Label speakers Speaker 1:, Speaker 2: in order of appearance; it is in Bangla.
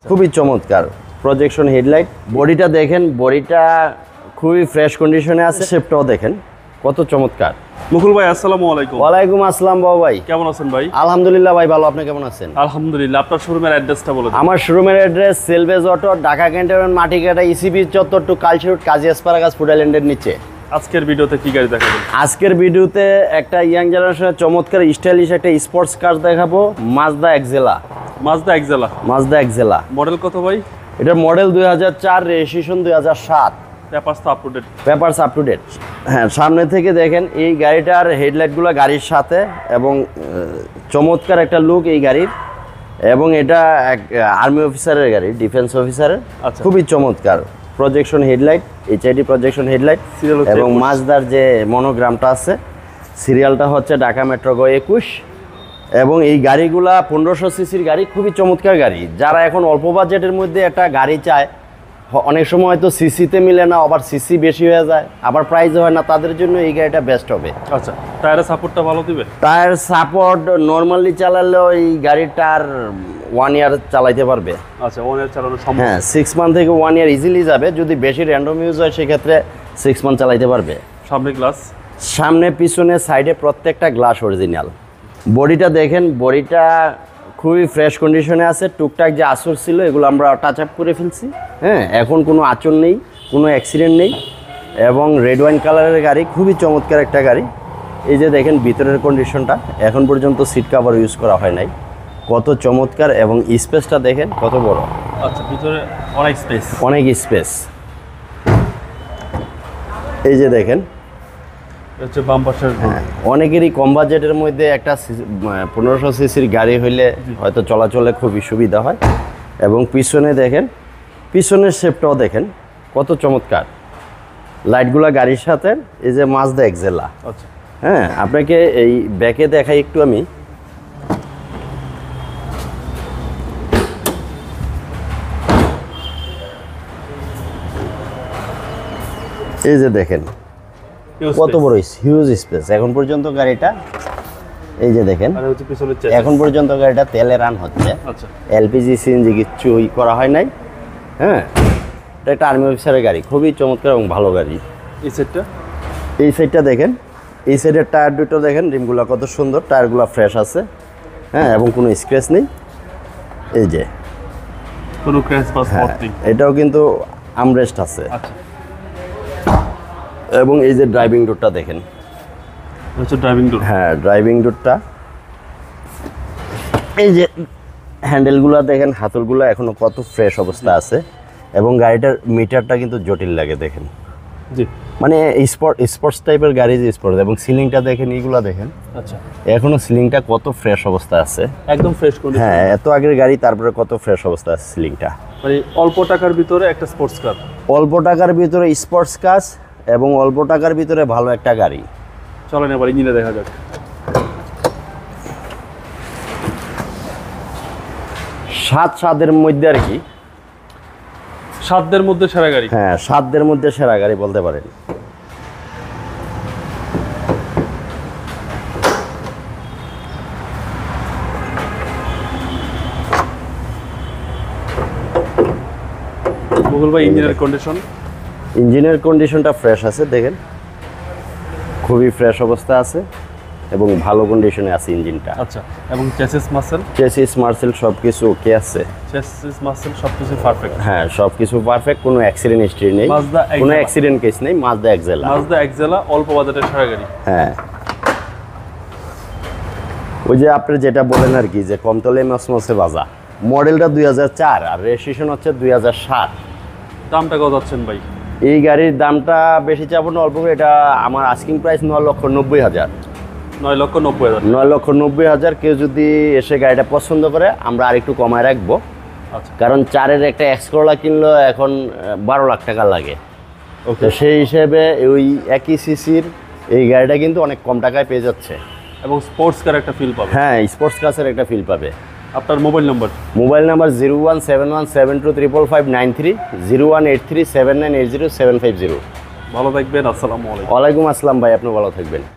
Speaker 1: খুবই চমৎকার প্রজেকশন হেডলাইট। বডিটা দেখেন, বডিটা খুবই ফ্রেশ কন্ডিশনে আছে। শেপটাও দেখেন কত চমৎকার।
Speaker 2: মুকুল ভাই আসসালামু আলাইকুম।
Speaker 1: ওয়ালাইকুম আসসালাম বাবু ভাই,
Speaker 2: কেমন আছেন ভাই?
Speaker 1: আলহামদুলিল্লাহ ভাই ভালো, আপনি কেমন আছেন?
Speaker 2: আলহামদুলিল্লাহ। আপনার শোরুমের অ্যাড্রেসটা বলে দিন।
Speaker 1: আমার শোরুমের অ্যাড্রেস সেলভেজ অটো, ঢাকা ক্যান্টনমেন্ট, মাটিকাটা, ইসিবি চত্বর টু কালচিরুট, কাজী এসপারাগাস ফুড আইল্যান্ডের নিচে।
Speaker 2: আজকের ভিডিওতে কি গাড়ি দেখাবেন?
Speaker 1: আজকের ভিডিওতে একটা ইয়াং জেনারেশনের চমৎকার স্টাইলিশ একটা স্পোর্টস কার দেখাবো, Mazda Axela.
Speaker 2: Mazda Axela.
Speaker 1: Mazda Axela
Speaker 2: model কত ভাই?
Speaker 1: এটার মডেল 2004, রেজিস্ট্রেশন 2007,
Speaker 2: পেপারস তো up to date.
Speaker 1: Papers up to date. হ্যাঁ, সামনে থেকে দেখেন এই গাড়িটার হেডলাইটগুলো গাড়ির সাথে, এবং চমৎকার একটা লুক এই গাড়ির। এবং এটা এক আর্মি অফিসারের গাড়ি, ডিফেন্স অফিসারের।
Speaker 2: আচ্ছা।
Speaker 1: খুবই চমৎকার projection headlight, HID projection headlight.
Speaker 2: Serial হচ্ছে
Speaker 1: এবং
Speaker 2: 21
Speaker 1: মাজদার যে মনোগ্রামটা আছে, সিরিয়ালটা হচ্ছে ঢাকা মেট্রো গ 21। এবং এই গাড়িগুলা 1500 সিসির গাড়ি, খুবই চমৎকার গাড়ি। যারা এখন অল্প বাজেটের মধ্যে একটা গাড়ি চায়, অনেক সময় হয়তো সিসিতে মিলে না, আবার সিসি বেশি হয়ে যায়, আবার প্রাইস হয় না, তাদের জন্য এই গাড়িটা বেস্ট হবে।
Speaker 2: আচ্ছা, টায়ারের সাপোর্টটা ভালো দিবে?
Speaker 1: টায়ার সাপোর্ট নর্মালি চালালেও এই গাড়িটার 1 ইয়ার চালাইতে পারবে।
Speaker 2: আচ্ছা, ওনের চালানো সম্ভব?
Speaker 1: হ্যাঁ, 6 মান্থ থেকে 1 ইয়ার ইজিলি যাবে। যদি বেশি র্যান্ডম ইউজ হয় সেক্ষেত্রে 6 মান্থ চালাইতে পারবে।
Speaker 2: সামনে গ্লাস?
Speaker 1: সামনে পিছনে সাইডে প্রত্যেকটা গ্লাস অরিজিনাল। বডিটা দেখেন, বডিটা খুবই ফ্রেশ কন্ডিশনে আছে। টুকটাক যে আঁচড় ছিল এগুলো আমরা টাচ আপ করে ফেলছি। হ্যাঁ, এখন কোনো আঁচড় নেই, কোনো অ্যাক্সিডেন্ট নেই। এবং রেড ওয়াইন কালারের গাড়ি, খুবই চমৎকার একটা গাড়ি। এই যে দেখেন ভিতরের কন্ডিশনটা, এখন পর্যন্ত সিট কভার ইউজ করা হয় নাই। কত চমৎকার, এবং স্পেসটা দেখেন কত বড়।
Speaker 2: আচ্ছা, ভিতরে অনেক স্পেস।
Speaker 1: অনেক স্পেস। এই যে দেখেন,
Speaker 2: হচ্ছে বাম পাশের।
Speaker 1: হ্যাঁ, অনেকেরই কম বাজেটের মধ্যে একটা 1500 সিসির গাড়ি হইলে হয়তো চলাচলে খুবই সুবিধা হয়। এবং পিছনে দেখেন, পিছনের শেপটাও দেখেন কত চমৎকার। লাইটগুলা গাড়ির সাথে। এই যে মাজদা এক্সেলা।
Speaker 2: আচ্ছা।
Speaker 1: হ্যাঁ, আপনাকে এই ব্যাকে দেখাই একটু আমি। এই যে দেখেন কত বড় হিউজ স্পেস। এখন পর্যন্ত গাড়িটা, এই যে দেখেন,
Speaker 2: আর হচ্ছে পিছনের
Speaker 1: এখন পর্যন্ত গাড়িটা তেলে রান হচ্ছে।
Speaker 2: আচ্ছা।
Speaker 1: এলপিজি সিএনজি কিচ্ছু করা হয় নাই। হ্যাঁ, এটা একটা আর্মি অফিসারের গাড়ি, খুবই চমৎকার এবং ভালো গাড়ি।
Speaker 2: এই সেটটা?
Speaker 1: এই সাইডটা দেখেন, এই সাইডের টায়ার দুটো দেখেন, রিমগুলো কত সুন্দর, টায়ারগুলো ফ্রেশ আছে। হ্যাঁ, এবং কোনো স্ক্র্যাচ নেই। এই যে
Speaker 2: কোনো ক্র্যাশ বা
Speaker 1: হ্যাঁ,
Speaker 2: স্পট নেই?
Speaker 1: এটাও কিন্তু আমরেস্ট আছে।
Speaker 2: আচ্ছা।
Speaker 1: এবং এই যে ড্রাইভিং ডোরটা দেখেন।
Speaker 2: হচ্ছে ড্রাইভিং ডোর।
Speaker 1: হ্যাঁ, ড্রাইভিং ডোরটা। এই যে হ্যান্ডেলগুলো দেখেন, হাতলগুলো এখনো কত ফ্রেশ অবস্থা আছে। এবং গাড়িটার মিটারটা কিন্তু জটিল লাগে দেখেন।
Speaker 2: জি।
Speaker 1: মানে স্পোর্টস টাইপের গাড়ি, যে স্পোর্টস। এবং সিলিংটা দেখেন, এইগুলো দেখেন,
Speaker 2: আচ্ছা,
Speaker 1: এখনো সিলিংটা কত ফ্রেশ অবস্থা আছে।
Speaker 2: একদম ফ্রেশ কন্ডিশন।
Speaker 1: হ্যাঁ, এত আগের গাড়ি, তারপরে কত ফ্রেশ অবস্থা আছে সিলিংটা।
Speaker 2: মানে অল্প টাকার ভিতরে একটা স্পোর্টস কার।
Speaker 1: অল্প টাকার ভিতরে স্পোর্টস কার, এবং অল্প টাকার ভিতরে ভালো একটা গাড়ি।
Speaker 2: চলেন এবার ইঞ্জিনে দেখা যাক।
Speaker 1: 7 মধ্যে আর কি।
Speaker 2: 7 মধ্যে সেরা গাড়ি।
Speaker 1: হ্যাঁ, 7 মধ্যে সেরা গাড়ি বলতে পারেন।
Speaker 2: মুকুল ভাই, ইঞ্জিনের কন্ডিশন?
Speaker 1: ইঞ্জিনের কন্ডিশনটা ফ্রেশ আছে দেখেন, খুবই ফ্রেশ অবস্থা আছে এবং ভালো কন্ডিশনে আছে ইঞ্জিনটা।
Speaker 2: আচ্ছা, এবং চেসিস মাসেল?
Speaker 1: চেসিস মার্সেল সব কিছু ওকে আছে।
Speaker 2: চেসিস মাসেল সবকিছু পারফেক্ট।
Speaker 1: হ্যাঁ, সব কিছু পারফেক্ট, কোনো অ্যাক্সিডেন্ট হিস্ট্রি নেই,
Speaker 2: মাজদা এক্সেলা।
Speaker 1: কোনো অ্যাক্সিডেন্ট কেস নেই। মাজদা এক্সেলা।
Speaker 2: মাজদা এক্সেলা অল্প বাজেটের সেরা গাড়ি।
Speaker 1: হ্যাঁ, ওই যে আপনি যেটা বলেন আর কি, যে কমতলে মসমসে বাজা। মডেলটা 2004 আর রেজিস্ট্রেশন হচ্ছে 2007।
Speaker 2: দামটা কত যাচ্ছেন ভাই?
Speaker 1: এই গাড়ির দামটা বেশি চাবো না, অল্প করে। এটা আমার আস্কিং প্রাইস 9,90,000।
Speaker 2: 9,90,000।
Speaker 1: 9,90,000। কেউ যদি এসে গাড়িটা পছন্দ করে, আমরা আরেকটু কমায় রাখবো।
Speaker 2: আচ্ছা।
Speaker 1: কারণ 4-এর একটা এক্সকোলা কিনলো এখন 12 লাখ টাকা লাগে।
Speaker 2: ওকে।
Speaker 1: তো সেই হিসেবে ওই একই সিসির এই গাড়িটা কিন্তু অনেক কম টাকায় পেয়ে যাচ্ছে।
Speaker 2: এবং স্পোর্টস কার একটা ফিল পাবে।
Speaker 1: হ্যাঁ, স্পোর্টস ক্লাসের একটা ফিল পাবে।
Speaker 2: আপনার মোবাইল নাম্বার?
Speaker 1: Mobile number 017172355593, 018379807550।
Speaker 2: ভালো থাকবেন। আসসালামু আলাইকুম।
Speaker 1: ওয়ালাইকুম আসসালাম ভাই, আপনি ভালো থাকবেন।